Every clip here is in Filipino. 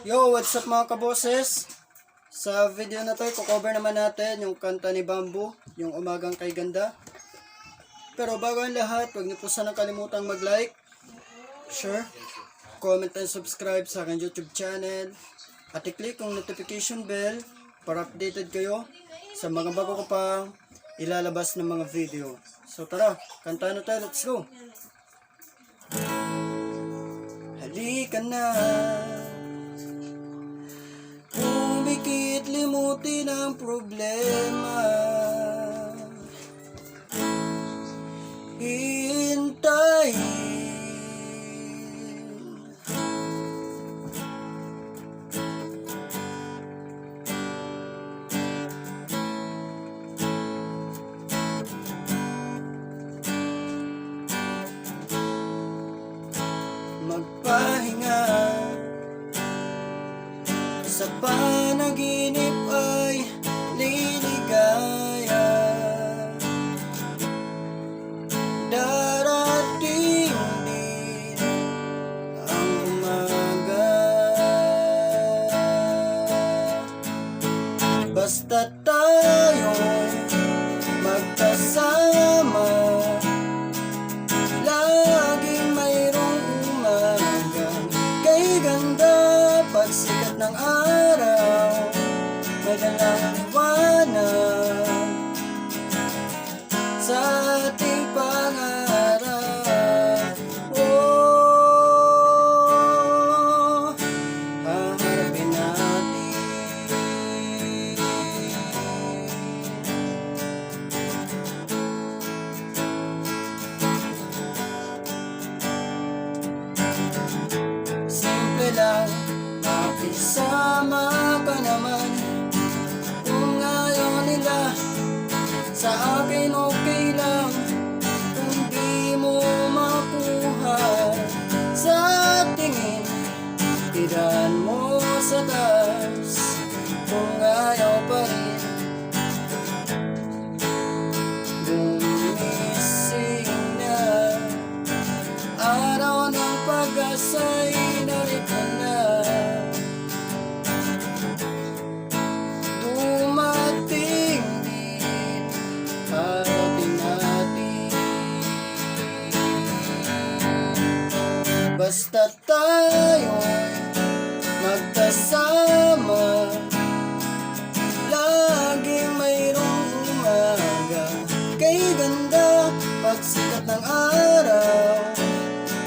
Yo, what's up mga kaboses? Sa video na to, cover naman natin yung kanta ni Bamboo, yung Umagang Kay Ganda. Pero bago ang lahat, huwag niyo po sana kalimutang mag-like, share, comment and subscribe sa aking YouTube channel. At i-click yung notification bell para updated kayo sa mga bago ko pang ilalabas ng mga video. So tara, kanta na tayo, let's go! Halika na, umikit limutin ang problema, hihintayin magpahinga sa panaginip ay liligaya. Darating din ang umaga, basta tayo magkasama. Laging mayroong umaga kay ganda, pagsikat ng araw may dalang liwanag sa ating pangarap. Oh, haharapin natin simple lang, makisama ka naman. Kung ayaw nila, sa akin okay lang. Kung di mo makuha sa tingin, tiran mo sa taas. Kung ayaw pa rin, gumising na. Araw ng pag-asa'y narito na. Dumating din parating natin, basta tayo magkasama. Laging mayroong umaga kay ganda, pagsikat ng araw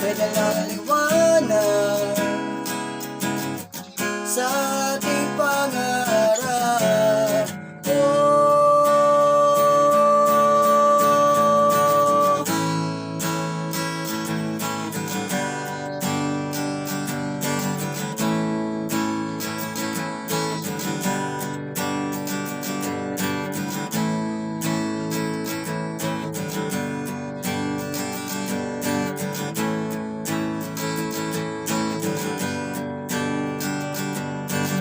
may dalang liwanag sa ating pangarap. Oh,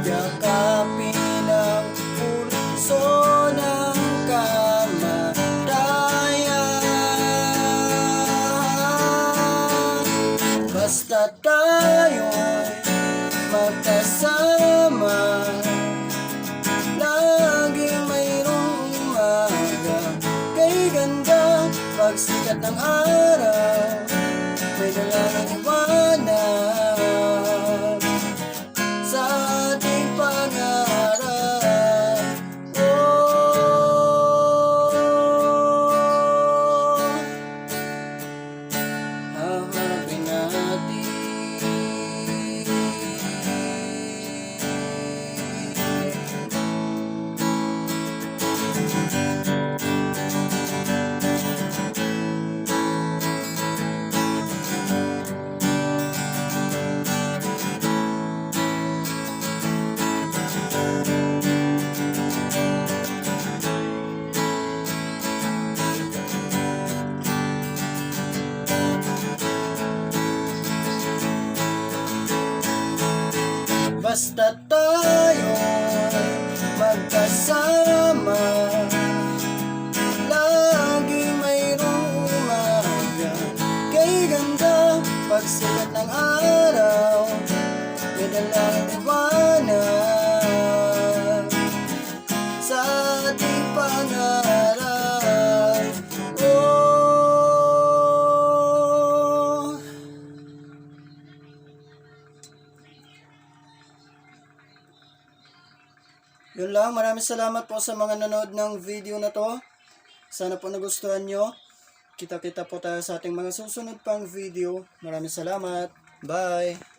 yakapin ang pulso ng kamatayan, basta tayo'y magkasama. Laging mayroong umaga kay ganda, pagsikat ng araw may dalang liwanag sa ating pangarap. Oh, haharapin natin basta tayo magkasama. Laging mayroong umaga kay ganda, pagsikat ng araw may dalang Yun lang, maraming salamat po sa mga nanood ng video na to. Sana po nagustuhan nyo. Kita-kita po tayo sa ating mga susunod pang video. Maraming salamat. Bye!